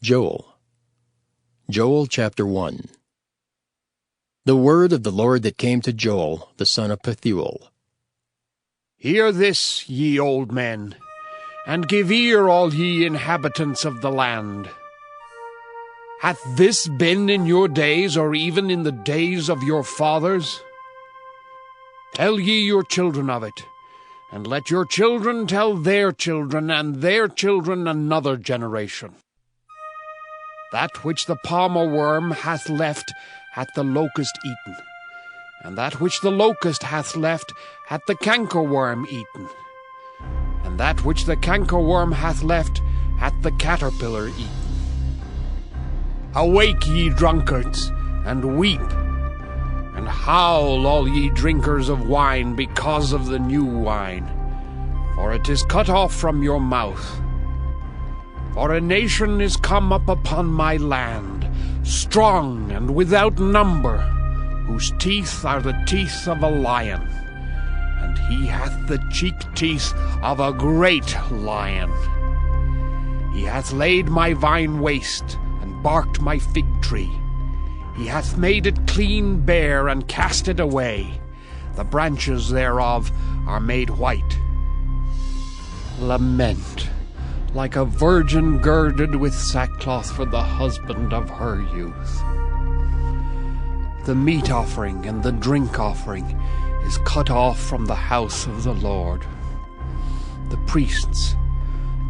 Joel chapter 1. The word of the Lord that came to Joel, the son of Pethuel. Hear this, ye old men, and give ear, all ye inhabitants of the land. Hath this been in your days, or even in the days of your fathers? Tell ye your children of it, and let your children tell their children, and their children another generation. That which the palmer worm hath left hath the locust eaten, and that which the locust hath left hath the cankerworm eaten, and that which the cankerworm hath left hath the caterpillar eaten. Awake, ye drunkards, and weep, and howl, all ye drinkers of wine, because of the new wine, for it is cut off from your mouth. For a nation is come up upon my land, strong and without number, whose teeth are the teeth of a lion, and he hath the cheek teeth of a great lion. He hath laid my vine waste, and barked my fig tree. He hath made it clean bare, and cast it away. The branches thereof are made white. Lament, like a virgin girded with sackcloth for the husband of her youth. The meat offering and the drink offering is cut off from the house of the Lord. The priests,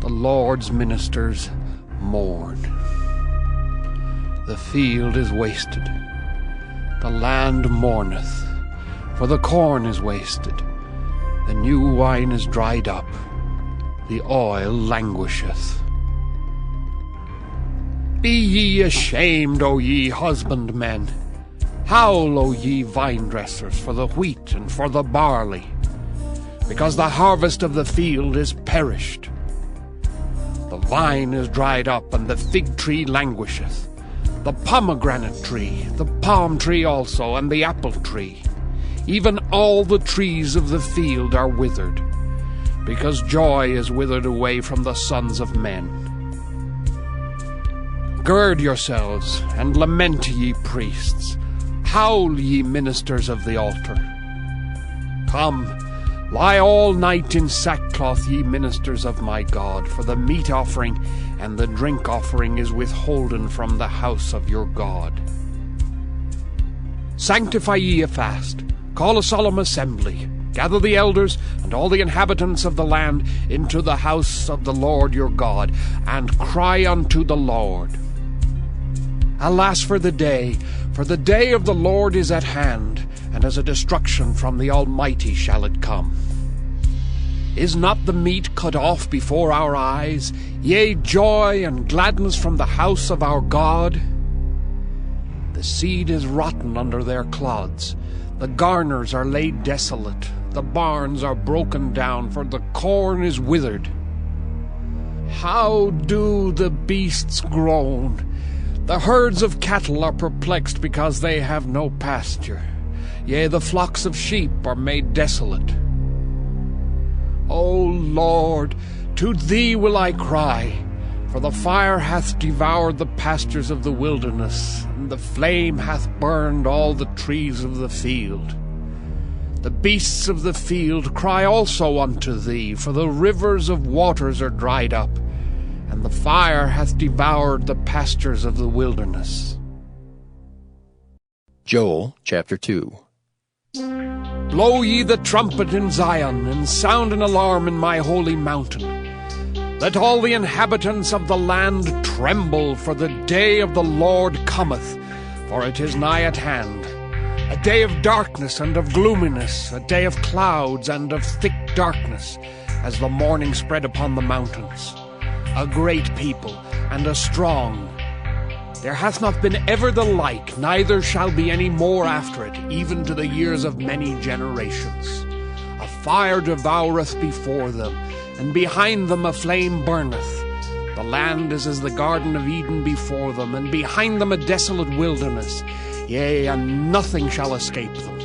the Lord's ministers, mourn. The field is wasted, the land mourneth, for the corn is wasted, the new wine is dried up, the oil languisheth. Be ye ashamed, O ye husbandmen! Howl, O ye vine-dressers, for the wheat and for the barley, because the harvest of the field is perished. The vine is dried up, and the fig tree languisheth, the pomegranate tree, the palm tree also, and the apple tree. Even all the trees of the field are withered, because joy is withered away from the sons of men. Gird yourselves, and lament, ye priests. Howl, ye ministers of the altar. Come, lie all night in sackcloth, ye ministers of my God, for the meat offering and the drink offering is withholden from the house of your God. Sanctify ye a fast, call a solemn assembly, gather the elders and all the inhabitants of the land into the house of the Lord your God, and cry unto the Lord. Alas for the day of the Lord is at hand, and as a destruction from the Almighty shall it come. Is not the meat cut off before our eyes, yea, joy and gladness from the house of our God? The seed is rotten under their clods, the garners are laid desolate, the barns are broken down, for the corn is withered. How do the beasts groan? The herds of cattle are perplexed because they have no pasture. Yea, the flocks of sheep are made desolate. O Lord, to thee will I cry, for the fire hath devoured the pastures of the wilderness, and the flame hath burned all the trees of the field. The beasts of the field cry also unto thee, for the rivers of waters are dried up, and the fire hath devoured the pastures of the wilderness. Joel chapter 2. Blow ye the trumpet in Zion, and sound an alarm in my holy mountain. Let all the inhabitants of the land tremble, for the day of the Lord cometh, for it is nigh at hand. A day of darkness and of gloominess, a day of clouds and of thick darkness, as the morning spread upon the mountains. A great people and a strong. There hath not been ever the like, neither shall be any more after it, even to the years of many generations. A fire devoureth before them, and behind them a flame burneth. The land is as the Garden of Eden before them, and behind them a desolate wilderness. Yea, and nothing shall escape them.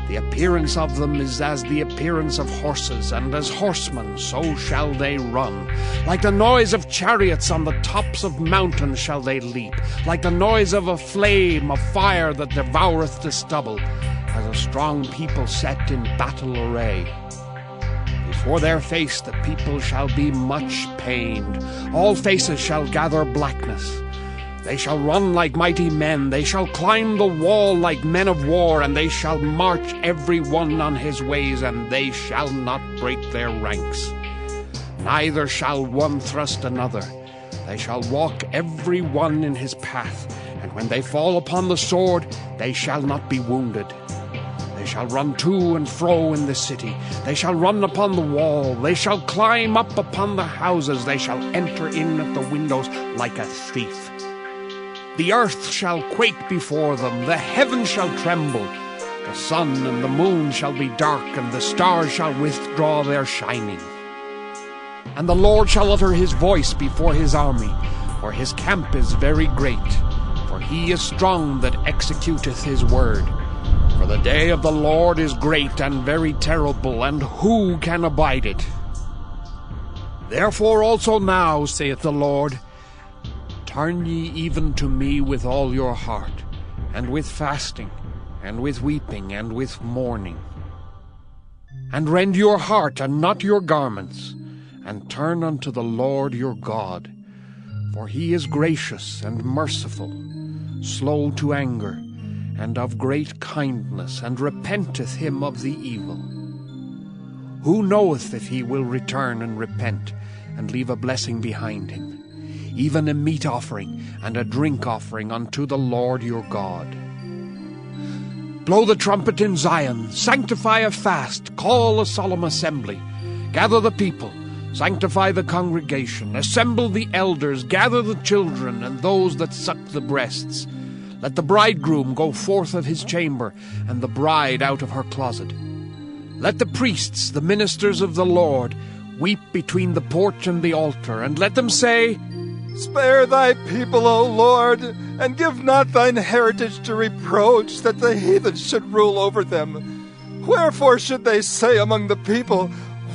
The appearance of them is as the appearance of horses, and as horsemen so shall they run. Like the noise of chariots on the tops of mountains shall they leap, like the noise of a flame of fire that devoureth the stubble, as a strong people set in battle array. Before their face the people shall be much pained, all faces shall gather blackness. They shall run like mighty men, they shall climb the wall like men of war, and they shall march every one on his ways, and they shall not break their ranks. Neither shall one thrust another. They shall walk every one in his path, and when they fall upon the sword, they shall not be wounded. They shall run to and fro in the city. They shall run upon the wall. They shall climb up upon the houses. They shall enter in at the windows like a thief. The earth shall quake before them, the heavens shall tremble. The sun and the moon shall be dark, and the stars shall withdraw their shining. And the Lord shall utter his voice before his army, for his camp is very great. For he is strong that executeth his word. For the day of the Lord is great and very terrible, and who can abide it? Therefore also now, saith the Lord, turn ye even to me with all your heart, and with fasting, and with weeping, and with mourning. And rend your heart, and not your garments, and turn unto the Lord your God. For he is gracious and merciful, slow to anger, and of great kindness, and repenteth him of the evil. Who knoweth if he will return and repent, and leave a blessing behind him, even a meat offering and a drink offering unto the Lord your God? Blow the trumpet in Zion, sanctify a fast, call a solemn assembly, gather the people, sanctify the congregation, assemble the elders, gather the children and those that suck the breasts. Let the bridegroom go forth of his chamber, and the bride out of her closet. Let the priests, the ministers of the Lord, weep between the porch and the altar, and let them say, Spare thy people, O Lord, and give not thine heritage to reproach, that the heathen should rule over them. Wherefore should they say among the people,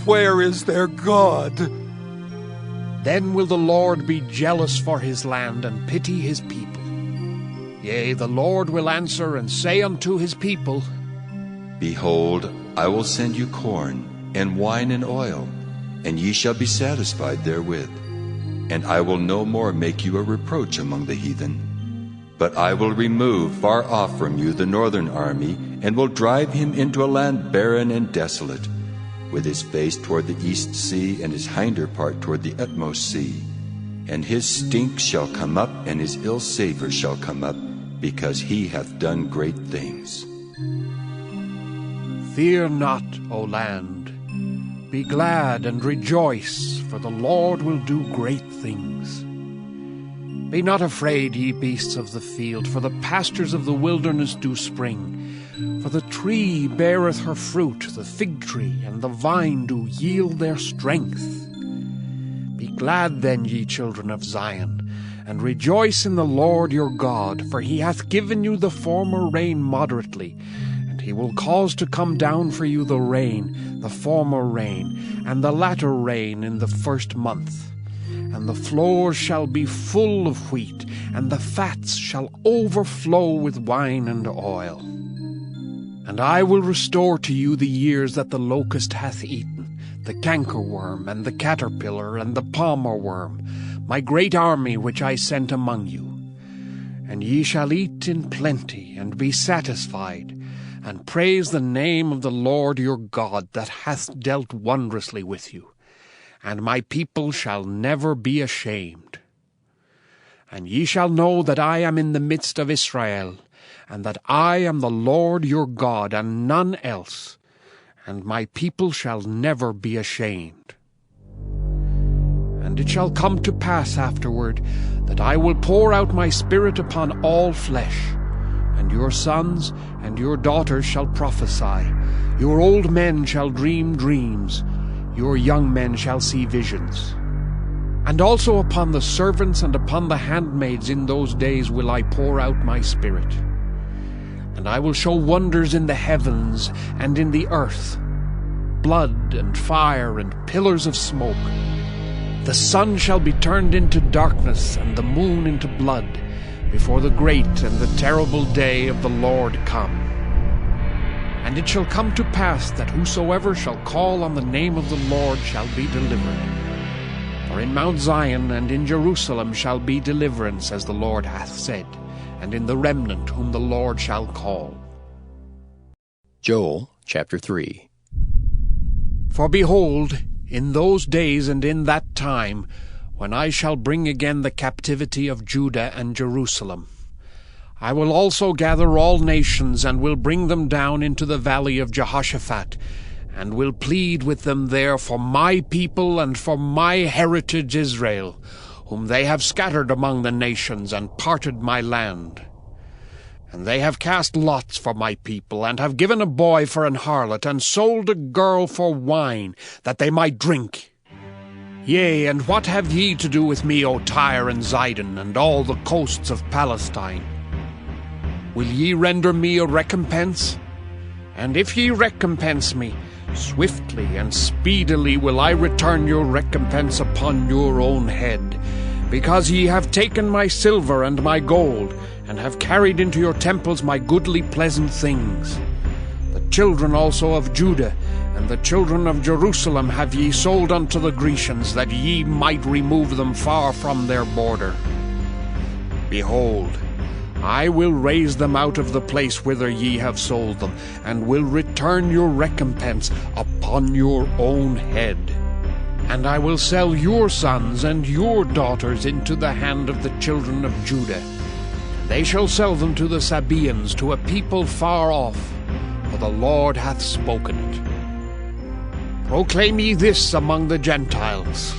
Where is their God? Then will the Lord be jealous for his land, and pity his people. Yea, the Lord will answer and say unto his people, Behold, I will send you corn, and wine and oil, and ye shall be satisfied therewith. And I will no more make you a reproach among the heathen. But I will remove far off from you the northern army, and will drive him into a land barren and desolate, with his face toward the east sea, and his hinder part toward the utmost sea. And his stink shall come up, and his ill savour shall come up, because he hath done great things. Fear not, O land. Be glad and rejoice, for the Lord will do great things. Be not afraid, ye beasts of the field, for the pastures of the wilderness do spring. For the tree beareth her fruit, the fig tree and the vine do yield their strength. Be glad then, ye children of Zion, and rejoice in the Lord your God, for he hath given you the former rain moderately, and he will cause to come down for you the rain, the former rain, and the latter rain in the first month. And the floors shall be full of wheat, and the fats shall overflow with wine and oil. And I will restore to you the years that the locust hath eaten, the cankerworm, and the caterpillar, and the palmer worm, my great army which I sent among you. And ye shall eat in plenty, and be satisfied, and praise the name of the Lord your God, that hath dealt wondrously with you. And my people shall never be ashamed. And ye shall know that I am in the midst of Israel, and that I am the Lord your God, and none else, and my people shall never be ashamed. And it shall come to pass afterward, that I will pour out my Spirit upon all flesh, and your sons and your daughters shall prophesy, your old men shall dream dreams, your young men shall see visions. And also upon the servants and upon the handmaids in those days will I pour out my Spirit. And I will show wonders in the heavens and in the earth, blood and fire and pillars of smoke. The sun shall be turned into darkness and the moon into blood, before the great and the terrible day of the Lord come. And it shall come to pass that whosoever shall call on the name of the Lord shall be delivered. For in Mount Zion and in Jerusalem shall be deliverance, as the Lord hath said, and in the remnant whom the Lord shall call. Joel chapter 3. For behold, in those days and in that time, when I shall bring again the captivity of Judah and Jerusalem, I will also gather all nations, and will bring them down into the valley of Jehoshaphat, and will plead with them there for my people and for my heritage Israel, whom they have scattered among the nations, and parted my land. And they have cast lots for my people, and have given a boy for an harlot, and sold a girl for wine, that they might drink. Yea, and what have ye to do with me, O Tyre and Zidon, and all the coasts of Palestine? Will ye render me a recompense? And if ye recompense me, swiftly and speedily will I return your recompense upon your own head, because ye have taken my silver and my gold, and have carried into your temples my goodly pleasant things. The children also of Judah and the children of Jerusalem have ye sold unto the Grecians, that ye might remove them far from their border. Behold, I will raise them out of the place whither ye have sold them, and will return your recompense upon your own head. And I will sell your sons and your daughters into the hand of the children of Judah. They shall sell them to the Sabaeans, to a people far off, for the Lord hath spoken it. Proclaim ye this among the Gentiles.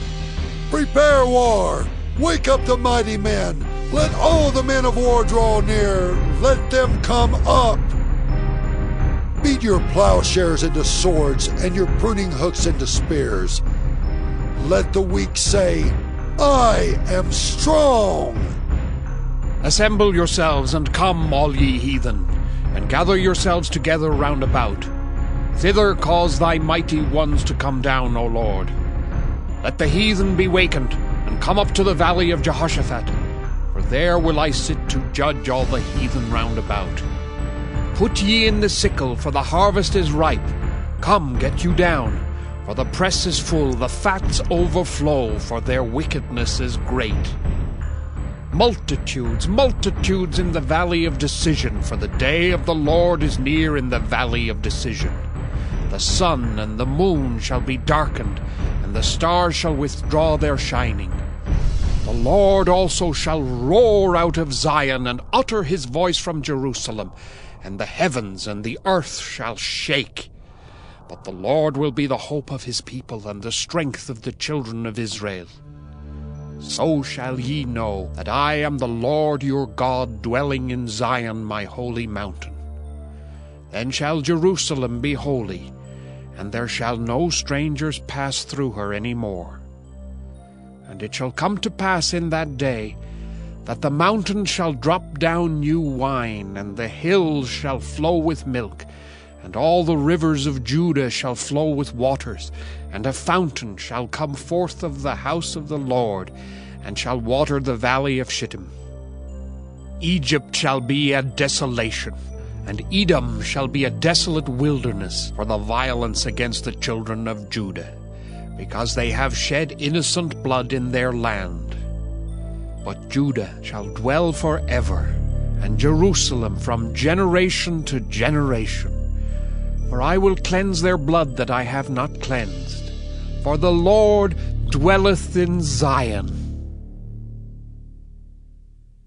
Prepare war! Wake up the mighty men! Let all the men of war draw near! Let them come up! Beat your plowshares into swords, and your pruning hooks into spears. Let the weak say, I am strong! Assemble yourselves, and come, all ye heathen, and gather yourselves together round about. Thither cause thy mighty ones to come down, O Lord. Let the heathen be wakened, and come up to the valley of Jehoshaphat, for there will I sit to judge all the heathen round about. Put ye in the sickle, for the harvest is ripe. Come, get you down, for the press is full, the fats overflow, for their wickedness is great. Multitudes, multitudes in the valley of decision, for the day of the Lord is near in the valley of decision. The sun and the moon shall be darkened, and the stars shall withdraw their shining. The Lord also shall roar out of Zion, and utter his voice from Jerusalem, and the heavens and the earth shall shake. But the Lord will be the hope of his people, and the strength of the children of Israel. So shall ye know that I am the Lord your God, dwelling in Zion my holy mountain. Then shall Jerusalem be holy, and there shall no strangers pass through her any more. And it shall come to pass in that day that the mountains shall drop down new wine, and the hills shall flow with milk, and all the rivers of Judah shall flow with waters, and a fountain shall come forth of the house of the Lord, and shall water the valley of Shittim. Egypt shall be a desolation, and Edom shall be a desolate wilderness for the violence against the children of Judah, because they have shed innocent blood in their land. But Judah shall dwell forever, and Jerusalem from generation to generation. For I will cleanse their blood that I have not cleansed. For the Lord dwelleth in Zion,